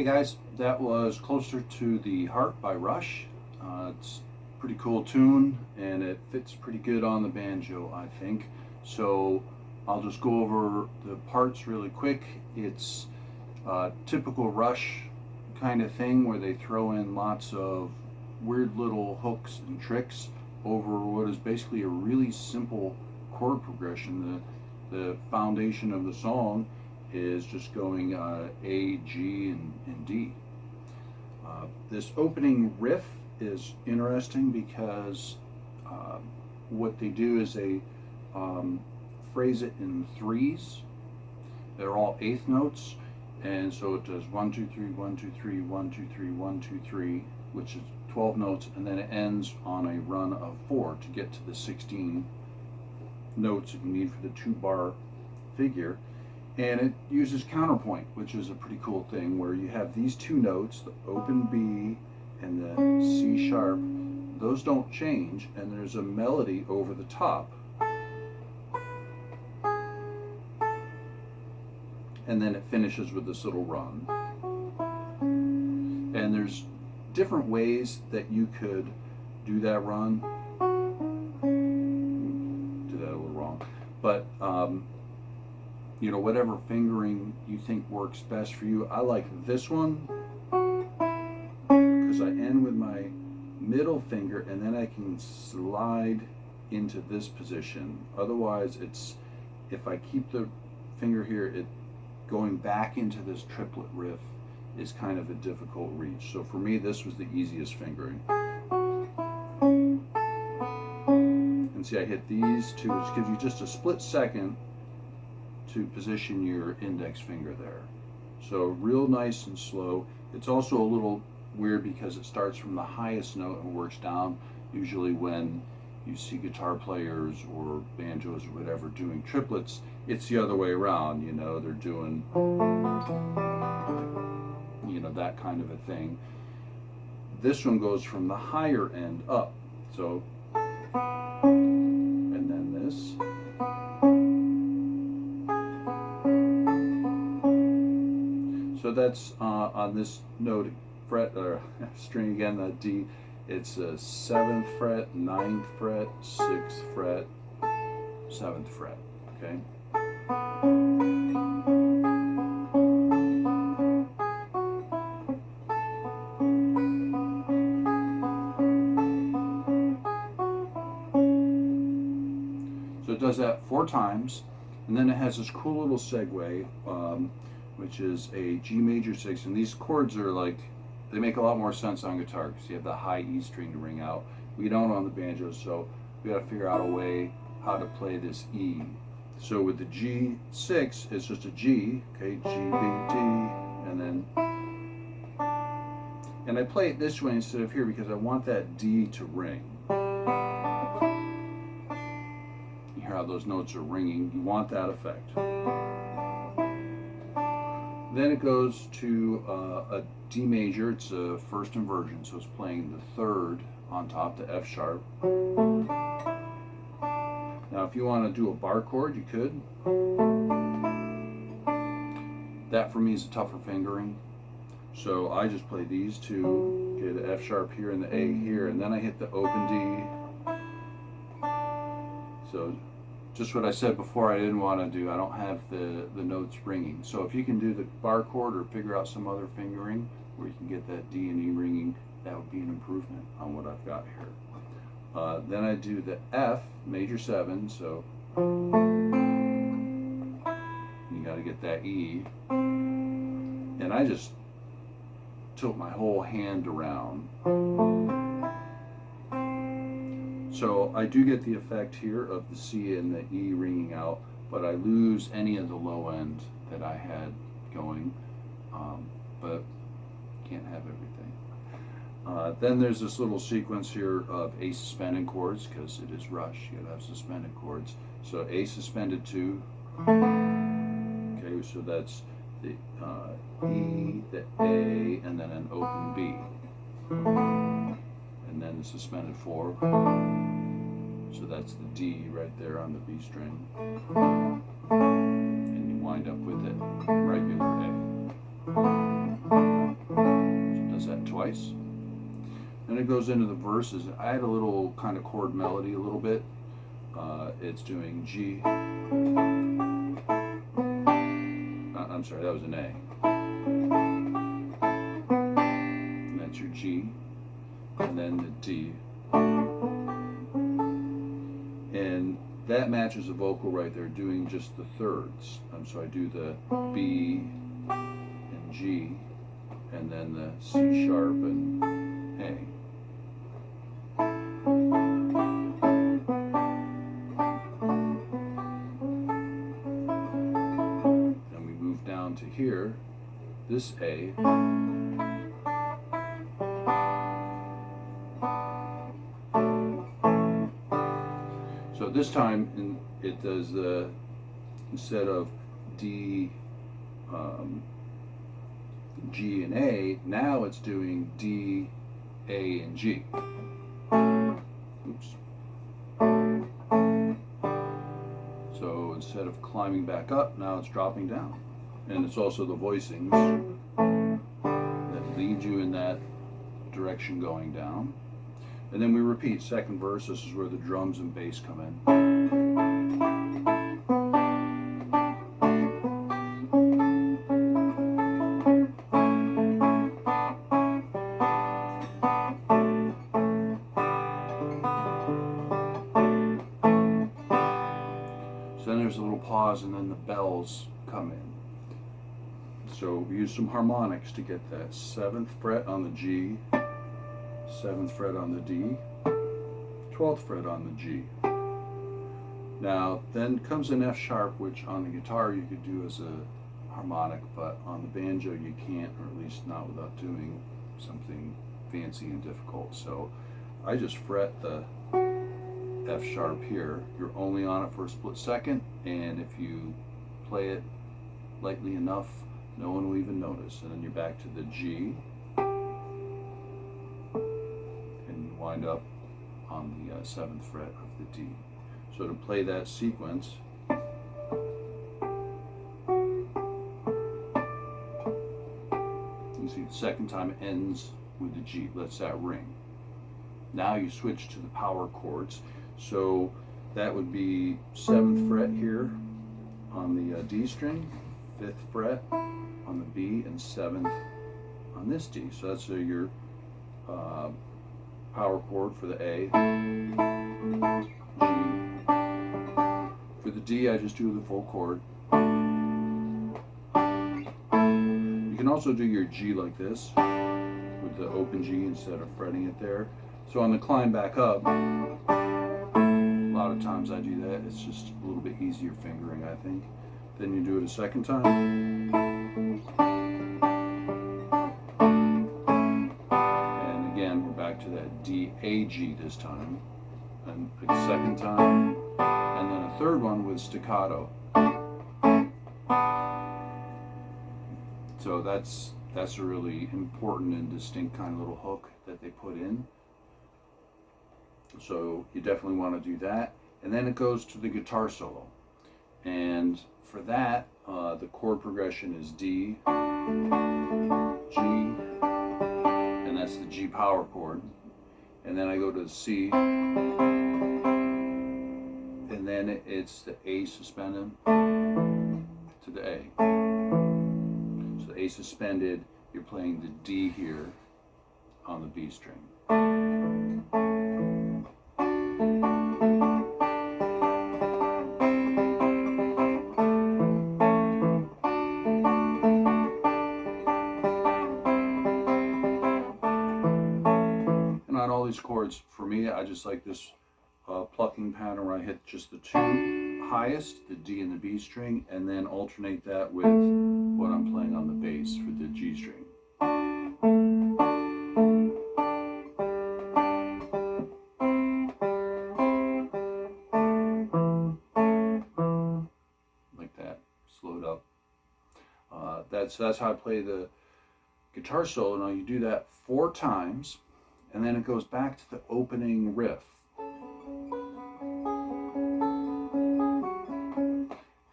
guys, that was Closer to the Heart by Rush. It's a pretty cool tune and it fits pretty good on the banjo, I think. So I'll just go over the parts really quick. It's a typical Rush kind of thing where they throw in lots of weird little hooks and tricks over what is basically a really simple chord progression. The foundation of the song is just going A, G, and D. This opening riff is interesting because what they do is they phrase it in threes. They're all eighth notes, and so it does 1, 2, 3, 1, 2, 3, 1, 2, 3, 1, 2, 3, which is 12 notes, and then it ends on a run of 4 to get to the 16 notes that you need for the 2-bar figure. And it uses counterpoint, which is a pretty cool thing, where you have these two notes, the open B and the C sharp. Those don't change, and there's a melody over the top. And then it finishes with this little run. And there's different ways that you could do that run. Do that a little wrong. But you know, whatever fingering you think works best for you. I like this one because I end with my middle finger and then I can slide into this position. Otherwise, it's, if I keep the finger here, it going back into this triplet riff is kind of a difficult reach. So for me, this was the easiest fingering. And see, I hit these two, which gives you just a split second to position your index finger there. So real nice and slow. It's also a little weird because it starts from the highest note and works down. Usually when you see guitar players or banjos or whatever doing triplets, it's the other way around. You know, they're doing, you know, that kind of a thing. This one goes from the higher end up. So, and then this. So that's on this note, fret or string again, the D. It's a 7th fret, 9th fret, 6th fret, 7th fret. Okay. So it does that 4 times, and then it has this cool little segue. Which is a G major 6, and these chords are like, they make a lot more sense on guitar because you have the high E string to ring out. We don't on the banjo, so we got to figure out a way how to play this E. So with the G6, it's just a G, okay, G, B, D, and then, and I play it this way instead of here because I want that D to ring. You hear how those notes are ringing, you want that effect. Then it goes to a D major. It's a first inversion, so it's playing the 3rd on top, the F sharp. Now if you want to do a bar chord, you could. That for me is a tougher fingering. So I just play these two, okay, the F sharp here and the A here, and then I hit the open D. So just what I said before I didn't want to do. I don't have the notes ringing. So if you can do the bar chord or figure out some other fingering where you can get that D and E ringing, that would be an improvement on what I've got here. Then I do the F, major 7, so you got to get that E. And I just tilt my whole hand around. So I do get the effect here of the C and the E ringing out, but I lose any of the low end that I had going, but can't have everything. Then there's this little sequence here of A suspended chords, because it is Rush, you gotta have suspended chords. So A suspended 2, okay, so that's the E, the A, and then an open B. And then the suspended 4, so that's the D right there on the B string, and you wind up with it regular A. Does that twice. Then it goes into the verses. I had a little kind of chord melody a little bit. It's doing G. I'm sorry, that was an A. And that's your G. And then the D. And that matches the vocal right there, doing just the thirds. So I do the B and G, and then the C sharp and A. Then we move down to here, this A. So this time it does the, instead of D, G and A, now it's doing D, A, and G. Oops. So instead of climbing back up, now it's dropping down. And it's also the voicings that lead you in that direction going down. And then we repeat, second verse, this is where the drums and bass come in. So then there's a little pause and then the bells come in. So we use some harmonics to get that 7th fret on the G, 7th fret on the D, 12th fret on the G. Now then comes an F sharp, which on the guitar you could do as a harmonic, but on the banjo you can't, or at least not without doing something fancy and difficult. So I just fret the F sharp here. You're only on it for a split second, and if you play it lightly enough, no one will even notice. And then you're back to the G, wind up on the 7th fret of the D. So to play that sequence, you see the second time it ends with the G, lets that ring. Now you switch to the power chords. So that would be 7th fret here on the D string, 5th fret on the B, and 7th on this D. So that's your power chord for the A, G. For the D, I just do the full chord. You can also do your G like this, with the open G instead of fretting it there. So on the climb back up, a lot of times I do that. It's just a little bit easier fingering, I think. Then you do it a second time. To that D, A, G this time, and a second time, and then a third one with staccato. So that's a really important and distinct kind of little hook that they put in. So you definitely want to do that. And then it goes to the guitar solo. And for that, the chord progression is D, G, and that's the G power chord. And then I go to the C, and then it's the A suspended to the A. So the A suspended, you're playing the D here on the B string. These chords, for me, I just like this plucking pattern where I hit just the two highest, the D and the B string, and then alternate that with what I'm playing on the bass for the G string. Like that, slowed up. That's how I play the guitar solo. Now you do that 4 times. And then it goes back to the opening riff.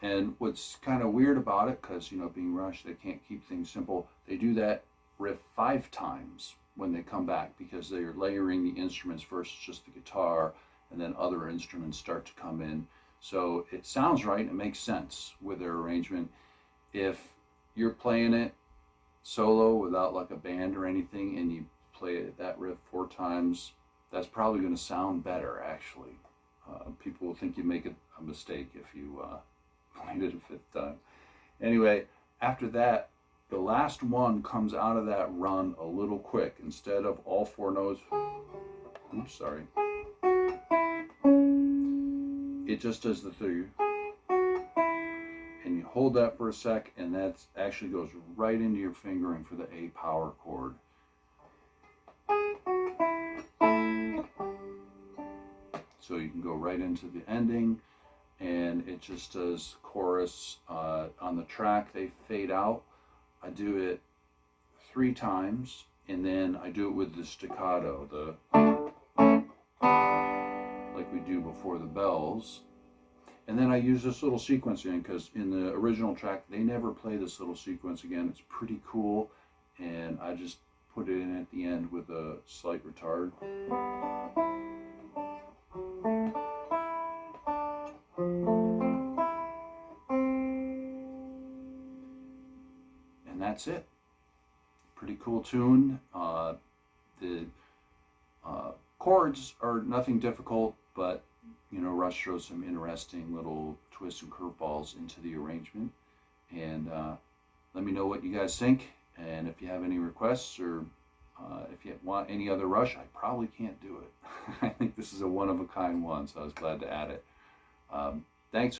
And what's kind of weird about it, because, being Rush, they can't keep things simple. They do that riff 5 times when they come back, because they're layering the instruments. First it's just the guitar, and then other instruments start to come in. So it sounds right, it makes sense with their arrangement. If you're playing it solo without like a band or anything, and you play that riff 4 times, that's probably going to sound better, actually. People will think you make a mistake if you played it a 5th time. Anyway, after that, the last one comes out of that run a little quick. Instead of all 4 notes, oops, sorry, it just does the 3, and you hold that for a sec, and that actually goes right into your fingering for the A power chord. So you can go right into the ending, and it just does chorus. On the track, they fade out. I do it 3 times, and then I do it with the staccato, like we do before the bells. And then I use this little sequence again, because in the original track, they never play this little sequence again. It's pretty cool, and I just put it in at the end with a slight retard. And that's it. Pretty cool tune. The chords are nothing difficult, but you know, Rush throws some interesting little twists and curveballs into the arrangement. And let me know what you guys think, and if you have any requests, or if you want any other Rush. I probably can't do it. I think this is a one-of-a-kind one, so I was glad to add it. Thanks.